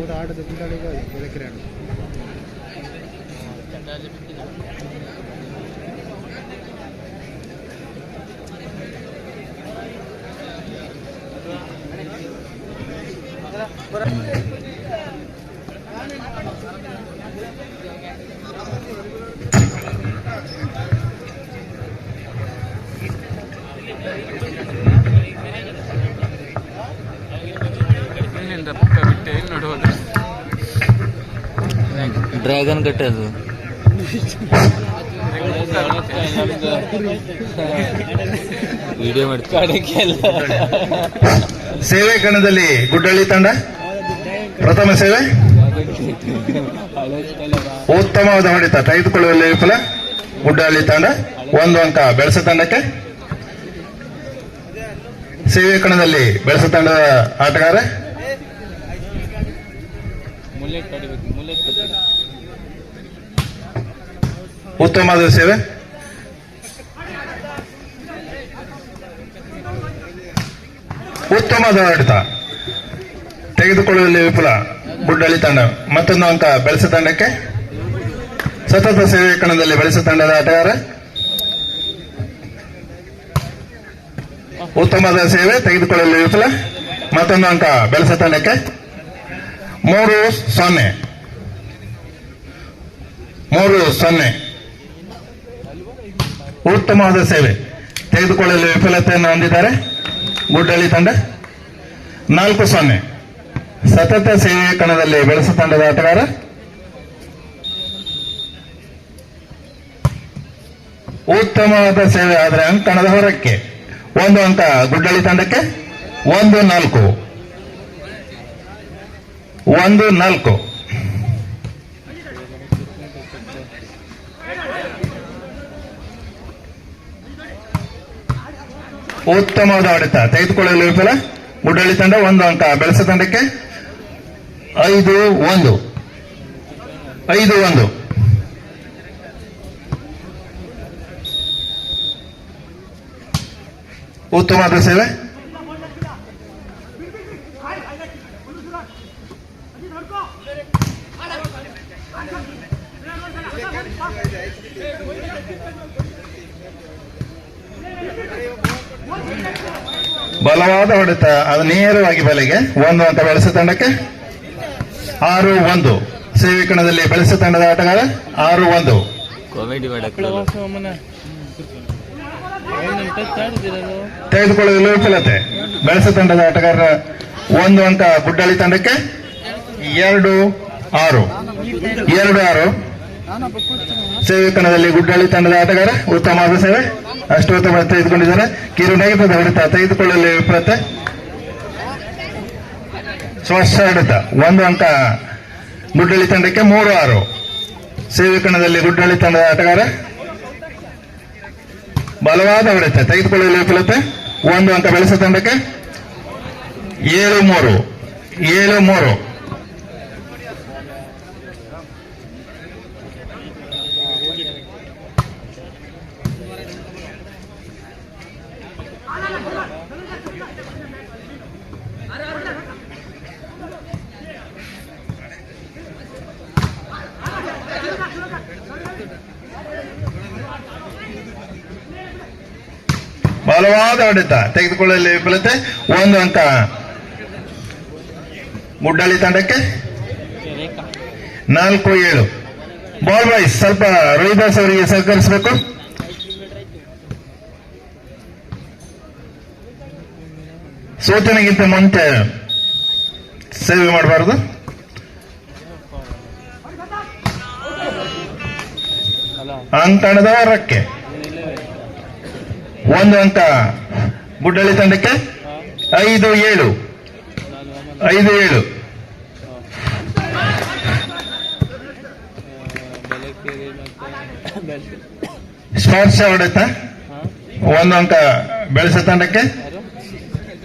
ಊಟ ಆಡೋದು ತಿಂಗಳಿಗೆ ಬೆಳಕಿರಿ ಹಣ್ಣು ಡ್ರ್ಯಾಗನ್ ಕಟ್ಟೆ ಅದು ವಿಡಿಯೋ ಮಾಡ್ತಾರೆ. ಸೇವೆ ಕಣದಲ್ಲಿ ಗುಡ್ಡಳ್ಳಿ ತಂಡ ಪ್ರಥಮ ಸೇವೆ ಉತ್ತಮವಾದ ಹೊಡೆತ ತೆಗೆದುಕೊಳ್ಳುವಲ್ಲಿ ವಿಫಲ. ಗುಡ್ಡಳ್ಳಿ ತಂಡ 1 ಅಂಕ ಬೆಳಸ ತಂಡಕ್ಕೆ. ಸೇವೆ ಕಣದಲ್ಲಿ ಬೆಳಸ ತಂಡದ ಆಟಗಾರ ಉತ್ತಮವಾದ ಸೇವೆ. ಉತ್ತಮವಾದ ಹೊಡೆತ ತೆಗೆದುಕೊಳ್ಳುವಲ್ಲಿ ವಿಫಲ. ಗುಡ್ಡಳ್ಳಿ ತಂಡ 1 ಅಂಕ ಬೆಳಸ ತಂಡಕ್ಕೆ. ಸತತ ಸೇವೆ ಕಣದಲ್ಲಿ ಬೆಳಸ ತಂಡದ ಆಟಗಾರ ಉತ್ತಮವಾದ ಸೇವೆ ತೆಗೆದುಕೊಳ್ಳಲು ವಿಫಲ. 1 ಅಂಕ ಬೆಳಸ ತಂಡಕ್ಕೆ. 3-0 ಉತ್ತಮವಾದ ಸೇವೆ ತೆಗೆದುಕೊಳ್ಳಲು ವಿಫಲತೆಯನ್ನು ಹೊಂದಿದ್ದಾರೆ ಗುಡ್ಡಳ್ಳಿ ತಂಡ. 4-0 ಸತತ ಸೇವೆ ಕಣದಲ್ಲಿ ಬೆಳಸ ತಂಡದ ಆಟಗಾರ ಉತ್ತಮವಾದ ಸೇವೆ ಆದರೆ ಅಂಕಣದ ಹೊರಕ್ಕೆ. 1 ಅಂಕ ಗುಡ್ಡಳ್ಳಿ ತಂಡಕ್ಕೆ. 1-4 ಉತ್ತಮವಾದ ಹೊಡೆತ ತೆಗೆದುಕೊಳ್ಳಲು ವಿಫಲ. ಗುಡ್ಡಳ್ಳಿ ತಂಡ 1 ಅಂಕ ಬೆಳಸ ತಂಡಕ್ಕೆ. 5-1 ಉತ್ತಮವಾದ ಸೇವೆ. ಬಲವಾದ ಹೊಡೆತ ಅದು ನೇರವಾಗಿ ಬಲೆಗೆ. 1 ಅಂಕ ಬೆಳಸ ತಂಡಕ್ಕೆ. 6-1 ಸೇವೆ ಕಣದಲ್ಲಿ ಬೆಳಸ ತಂಡದ ಆಟಗಾರ. 6-1 ತೆಗೆದುಕೊಳ್ಳಲು ವಿಫಲತೆ. ಬೆಳಸ ತಂಡದ ಆಟಗಾರ 1 ಅಂಕ ಗುಡ್ಡಳ್ಳಿ ತಂಡಕ್ಕೆ. 2-6 ಸೇವೆ ಕಣದಲ್ಲಿ ಗುಡ್ಡಳ್ಳಿ ತಂಡದ ಆಟಗಾರ ಉತ್ತಮವಾದ ಸೇವೆ. ಅಷ್ಟು ಉತ್ತಮ ತೆಗೆದುಕೊಂಡಿದ್ದಾರೆ. ಕಿರುನೈಪದ ಹೊಡೆತ ತೆಗೆದುಕೊಳ್ಳಲು ವಿಫಲತೆ. ಸ್ಪಷ್ಟ ಹೊಡೆತ 1 ಅಂಕ ಗುಡ್ಡಳ್ಳಿ ತಂಡಕ್ಕೆ. 3-6 ಸೇವೆ ಕಣದಲ್ಲಿ ಗುಡ್ಡಳ್ಳಿ ತಂಡದ ಆಟಗಾರ ಬಲವಾದ ಹೊಡೆತ ತೆಗೆದುಕೊಳ್ಳಲು ವಿಫಲತೆ. 1 ಅಂಕ ಬೆಳಸ ತಂಡಕ್ಕೆ. 7-3 ಬಲವಾದ ಹೊಡೆತ ತೆಗೆದುಕೊಳ್ಳಲು ವಿಫಲತೆ. 1 ಅಂಕ ಗುಡ್ಡಳ್ಳಿ ತಂಡಕ್ಕೆ. 4-7 ಬಾಲ್ ಬಾಯ್ಸ್ ಸ್ವಲ್ಪ ರೋಹಿದಾಸ್ ಅವರಿಗೆ ಸಹಕರಿಸಬೇಕು. ಸೂಚನೆಗಿಂತ ಮುಂಚೆ ಸೇವೆ ಮಾಡಬಾರದು. ಅಂಕಣದ ಹೊರಕ್ಕೆ. 1 ಅಂಕ ಗುಡ್ಡಳ್ಳಿ ತಂಡಕ್ಕೆ. 5-7 ಸ್ಪರ್ಶ ಹೊಡೆತ 1 ಅಂಕ ಬೆಳಸ ತಂಡಕ್ಕೆ.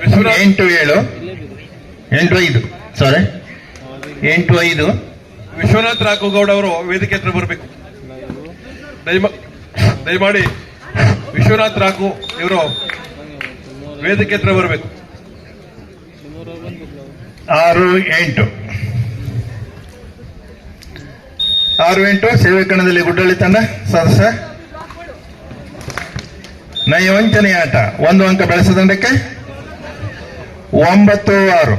8-5 ವಿಶ್ವನಾಥ್ ರಾಘುಗೌಡ ಅವರು ವೇದಿಕೆ ಹತ್ರ ಬರಬೇಕು. ದಯಮಾಡಿ ವಿಶ್ವನಾಥ್ ರಾಘು ಇವರು ವೇದಿಕೆ ಹತ್ರ ಬರಬೇಕು. 6-8 6-8 ಸೇವೆಕಣದಲ್ಲಿ ಗುಡ್ಡಳ್ಳಿ ತಂಡ ಸದಸ್ಯ ನಯ ವಂಚನೆಯ ಆಟ 1 ಅಂಕ ಬೆಳೆಸ ತಂಡಕ್ಕೆ 9-6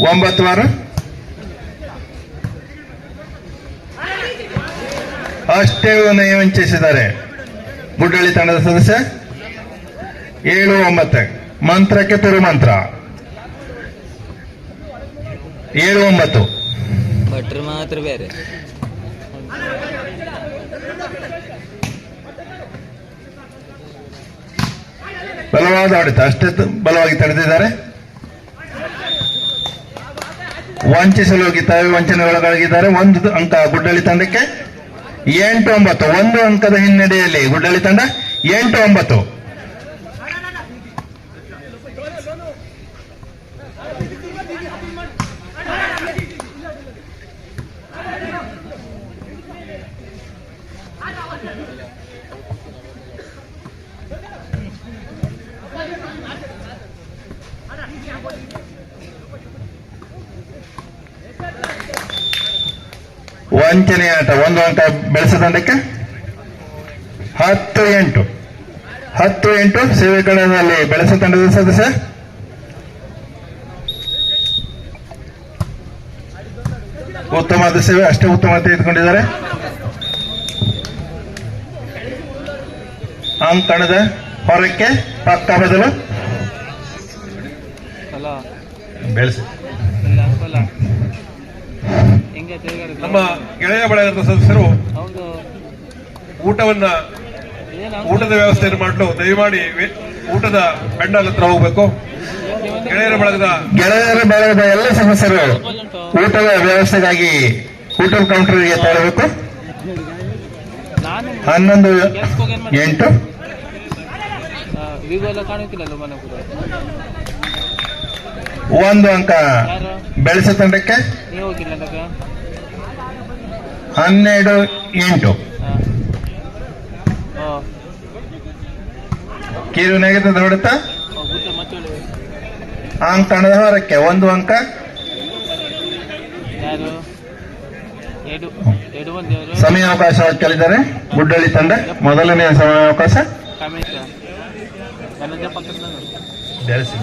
9-6 ಅಷ್ಟೇ ನಯ ವಂಚಿಸಿದ್ದಾರೆ ಗುಡ್ಡಳ್ಳಿ ತಂಡದ ಸದಸ್ಯ 7-9 ಮಂತ್ರಕ್ಕೆ ತುರು ಮಂತ್ರ 7-9 ಭಟ್ರು ಮಾತ್ರ ಬೇರೆ. ಬಲವಾದ ಹೊಡೆತ ಅಷ್ಟೇ ಬಲವಾಗಿ ತಡೆದಿದ್ದಾರೆ. ವಂಚಿಸಲು ಹೋಗಿ ತಾವೇ ವಂಚನೆ ಒಳಗಾಗಿದ್ದಾರೆ. 1 ಅಂಕ ಗುಡ್ಡಳ್ಳಿ ತಂಡಕ್ಕೆ 8-9 1 ಅಂಕದ ಹಿನ್ನಡೆಯಲ್ಲಿ ಗುಡ್ಡಳ್ಳಿ ತಂಡ 8-9 ವಂಚನೆ ಆಟ 1 ಅಂಕ ಬೆಳೆಸ ತಂಡಕ್ಕೆ 10-8 10-8 ಸೇವೆಕಣದಲ್ಲಿ ಬೆಳೆಸ ತಂಡದ ಸದಸ್ಯ ಉತ್ತಮವಾದ ಸೇವೆ ಅಷ್ಟೇ ಉತ್ತಮ ತೆಗೆದುಕೊಂಡಿದ್ದಾರೆ. ಅಂಕಣದ ಹೊರಕ್ಕೆ ಪಕ್ಕ ಬದಲು ಬೆಳೆಸಿ ನಮ್ಮ ಗೆಳೆಯ ಬಳಗದ ಸದಸ್ಯರು ಊಟದ ವ್ಯವಸ್ಥೆಯನ್ನು ಮಾಡಲು ದಯಮಾಡಿ ಊಟದ ಪೆಂಡಲ್ ಹತ್ರ ಹೋಗ್ಬೇಕು. ಗೆಳೆಯರ ಬಳಗದ ಎಲ್ಲ ಸದಸ್ಯರು ಊಟದ ವ್ಯವಸ್ಥೆಗಾಗಿ ಊಟದ ಕೌಂಟರ್ಗೆ ತೆರಳಬೇಕು. 11-8 1 ಅಂಕ ಬೆಳೆಸ ತಂಡಕ್ಕೆ 12-8 ಕಿರು ನೆಗೆತದ ಹೊಡೆತ ಅಂಕಣದ ಹೊರಕ್ಕೆ 1 ಅಂಕ. ಸಮಯಾವಕಾಶ ಕೇಳಿದ್ದಾರೆ ಗುಡ್ಡಳ್ಳಿ ತಂಡ. ಮೊದಲನೆಯ ಸಮಯಾವಕಾಶ ಬೆಳೆಸಿ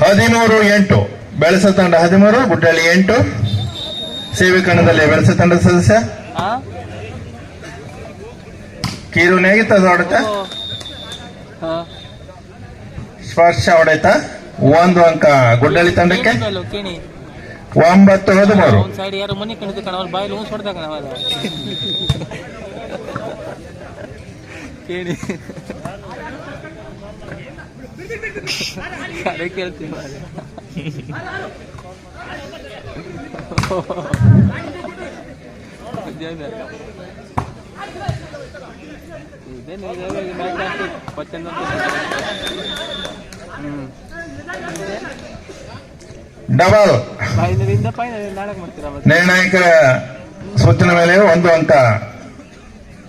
13-8 ಬೆಳೆಸ ತಂಡ 13 ಗುಡ್ಡಳ್ಳಿ 8 ಸೇವೆಕಣದಲ್ಲಿ ಬೆಳೆಸ ತಂಡದ ಸದಸ್ಯ ಕಿರು ನೆಗೆತದ ಹೊಡೆತ ಸ್ಪರ್ಶ ಹೊಡೆತ 1 ಅಂಕ ಗುಡ್ಡಳ್ಳಿ ತಂಡಕ್ಕೆ 9-13 ಕೇಳ್ತೀವಿ ಡಬಲ್ ನಿರ್ಣಾಯಕ ಸೂಚನೆ ಮೇಲೆ 1 ಅಂಕ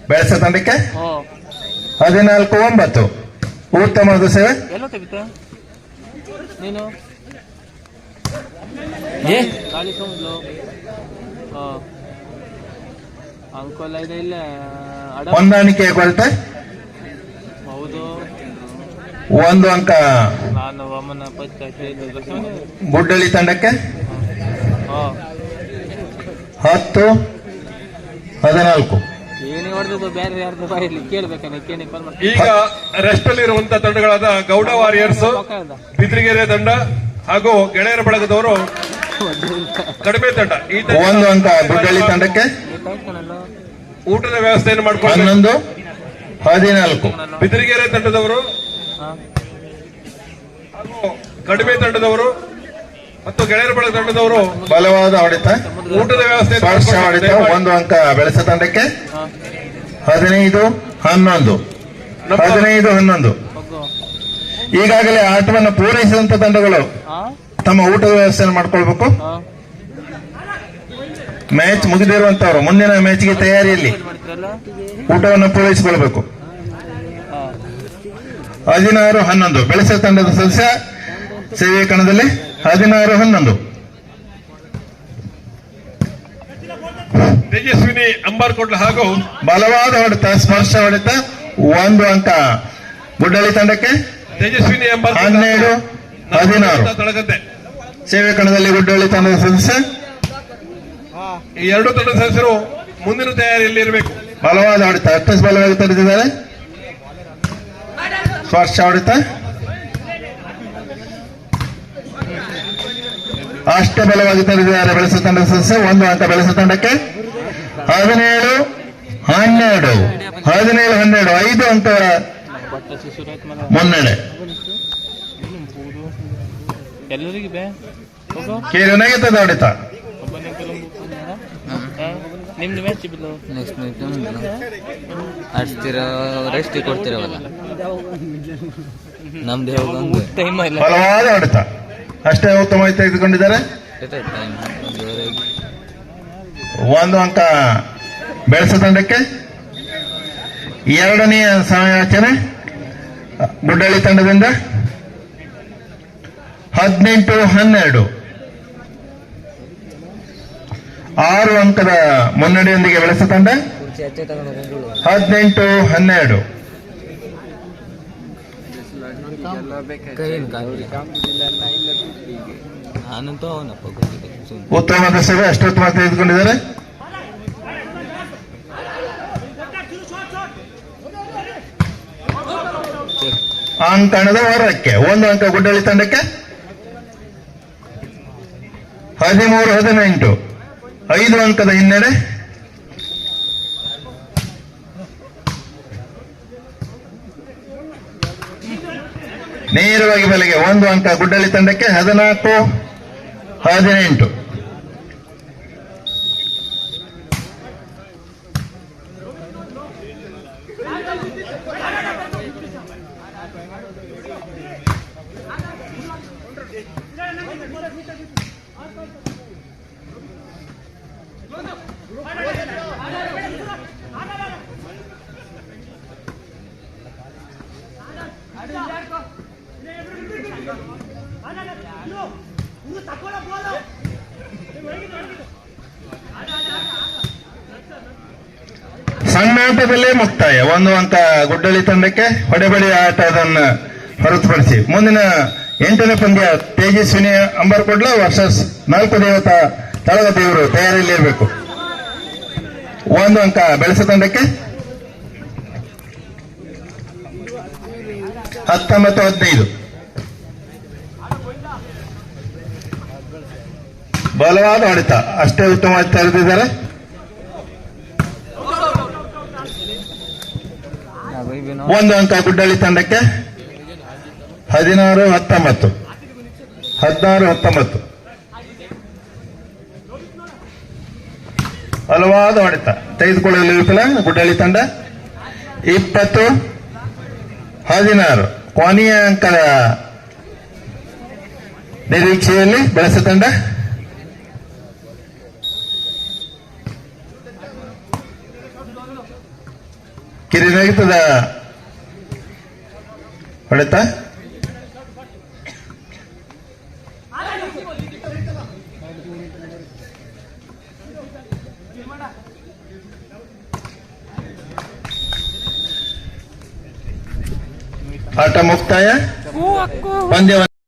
ಬೆಳೆಸ ತಂಡಕ್ಕೆ 14-9 ಉತ್ತಮವಾದ ಸೇವೆ. ನೀನು ಅಂಕೋಲ ಇದೆ ಇಲ್ಲ ಹೊಂದಾಣಿಕೆಯ ಕೊರತೆ ಹೌದು 1 ಅಂಕ ನಾನು ವಾಮನ ಗುಡ್ಡಳ್ಳಿ ತಂಡಕ್ಕೆ 10-14 ಏನೇ ಹೊಡೆದು ಬೇರೆ ಯಾರ್ದು ಬಾಯಲ್ಲಿ ಕೇಳ್ಬೇಕಾನೆ ಕೇಳಿ ಈಗ ರೆಸ್ಟ್ ಅಲ್ಲಿ ಇರುವಂತಹ ತಂಡಗಳಾದ ಗೌಡ ವಾರಿಯರ್ಸ್, ಬಿದ್ರಿಗೆರೆ ತಂಡ ಹಾಗೂ ಗೆಳೆಯರ ಬಳಗದವರು ಕಡಿಮೆ ತಂಡ. ಈ 1 ಅಂಕ ಗುಡ್ಡಳ್ಳಿ ತಂಡಕ್ಕೆ ಊಟದ ವ್ಯವಸ್ಥೆಯನ್ನು ಮಾಡ್ಕೊಂಡು 11-14 ಬಿದ್ರಿಗೆರೆ ತಂಡದವರು ಹಾಗೂ ಕಡಿಮೆ ತಂಡದವರು ಮತ್ತು ಗೆಳೆಯರ ಬಳಗ ತಂಡದವರು ಬಲವಾದ ಹೊಡೆತ ಊಟದ ವ್ಯವಸ್ಥೆ ಸ್ಪರ್ಶ ಹೊಡೆತ 1 ಅಂಕ ಬೆಳೆಸ ತಂಡಕ್ಕೆ 15-11 15-11 ಈಗಾಗಲೇ ಆಟವನ್ನು ಪೂರೈಸಿದಂತ ತಂಡಗಳು ತಮ್ಮ ಊಟದ ವ್ಯವಸ್ಥೆಯನ್ನು ಮಾಡ್ಕೊಳ್ಬೇಕು. ಮ್ಯಾಚ್ ಮುಗಿದಿರುವಂತವರು ಮುಂದಿನ ಮ್ಯಾಚ್ಗೆ ತಯಾರಿಯಲ್ಲಿ ಊಟವನ್ನು ಪೂರೈಸಿಕೊಳ್ಬೇಕು. 16-11 ಬೆಳೆಸ ತಂಡದ ಸದಸ್ಯ ಸೇವೆ ಕಣದಲ್ಲಿ 16-11. ತೇಜಸ್ವಿನಿ ಅಂಬಾರ್ಕೋಟ್ಲ ಹಾಗೂ ಬಲವಾದ ಹೊಡೆತ, ಸ್ಪರ್ಶ ಹೊಡೆತ, 1 ಅಂಕ ಗುಡ್ಡಳ್ಳಿ ತಂಡಕ್ಕೆ. ತೇಜಸ್ವಿನಿ 17-16 ತಳಗದ್ದೆ. ಸೇವೆ ಕಣದಲ್ಲಿ ಗುಡ್ಡಳ್ಳಿ ತಂಡದ ಸದಸ್ಯ. ಈ ಎರಡು ತಂಡದ ಸದಸ್ಯರು ಮುಂದಿನ ತಯಾರಿಯಲ್ಲಿ ಇರಬೇಕು. ಬಲವಾದ ಹೊಡೆತ, ಅಷ್ಟು ಬಲವಾಗಿ ತಡೆದಿದ್ದಾರೆ. ಸ್ಪರ್ಶ ಹೊಡೆತ ಅಷ್ಟೇ ಬಲವಾಗಿ ತಡೆದಿದ್ದಾರೆ ಬೆಳೆಸ ತಂಡದ ಸದಸ್ಯ. 1 ಅಂಕ ಬೆಳೆಸ ತಂಡಕ್ಕೆ. 17-12 5 ಅಂಕಗಳ ಮುನ್ನಡೆ. ಎಲ್ಲರಿಗೆ ಬೇ ಕೇರನಗೆತದ ಹೊಡೆತ. ನಿಮ್ದು match bill next match ಆಡ್ಸ್ತೀರಾ, rest ಕೊಡ್ತೀರವಲ್ಲ ನಮ್ದು ಹೇಳೋದು ಟೈಮ್ ಇಲ್ಲ. ಬಲವಾದ ಹೊಡೆತ ಅಷ್ಟೇ ಉತ್ತಮವಾಗಿ ತೆಗೆದುಕೊಂಡಿದ್ದಾರೆ. 1 ಅಂಕ ಬೆಳೆಸ ತಂಡಕ್ಕೆ. ಎರಡನೆಯ ಸಮಯಾಚನೆ ಗುಡ್ಡಳ್ಳಿ ತಂಡದಿಂದ. 18-12 6 ಅಂಕದ ಮುನ್ನಡೆಯೊಂದಿಗೆ ಬೆಳೆಸ ತಂಡ. 18-12 ನಾನಂತೂ ಅವನಪ್ಪ ಉತ್ತಮವಾದ ಸೇವೆ ಅಷ್ಟೊತ್ತಮ ತೆಗೆದುಕೊಂಡಿದ್ದಾರೆ. ಅಂಕಣದ ಹೊರಕ್ಕೆ 1 ಅಂಕ ಗುಡ್ಡಳ್ಳಿ ತಂಡಕ್ಕೆ. 13-18 5 ಅಂಕದ ಹಿನ್ನಡೆ. ನೇರವಾಗಿ ಬಲೆಗೆ 1 ಅಂಕ ಗುಡ್ಡಳ್ಳಿ ತಂಡಕ್ಕೆ. 14-18 ಸಣ್ಣಾಟದಲ್ಲೇ ಮುಕ್ತಾಯ. 1 ಅಂಕ ಗುಡ್ಡಳ್ಳಿ ತಂಡಕ್ಕೆ. ಹೊಡೆಬಡಿ ಆಟವನ್ನು ಹೊರತುಪಡಿಸಿ ಮುಂದಿನ 8ನೇ ಪಂದ್ಯ ತೇಜಸ್ವಿನಿ ಅಂಬರ್ಕೊಡ್ಲ ವರ್ಸಸ್ 4 ದೇವತಾ ತಳಗ ದೇವರು ತಯಾರಿಯಲ್ಲಿ ಇರಬೇಕು. 1 ಅಂಕ ಬೆಳೆಸ ತಂಡಕ್ಕೆ. 19-15 ಬಲವಾದ ಹೊಡೆತ ಅಷ್ಟೇ ಉತ್ತಮವಾಗಿ ತೆರೆದಿದ್ದಾರೆ. 1 ಅಂಕ ಗುಡ್ಡಳ್ಳಿ ತಂಡಕ್ಕೆ. 16-19 ಬಲವಾದ ಹೊಡೆತ ತೆಗೆದುಕೊಳ್ಳಲು ವಿಫಲ ಗುಡ್ಡಳ್ಳಿ ತಂಡ. 20-16 ಕೊನೆಯ ಅಂಕದ ನಿರೀಕ್ಷೆಯಲ್ಲಿ ಬೆಳೆಸ ತಂಡ. ಕಿರಿನಗಿತದ ಹೊಡೆತ ಆಟ ಮುಕ್ತಾಯ. ಪಂದ್ಯವನ್ನು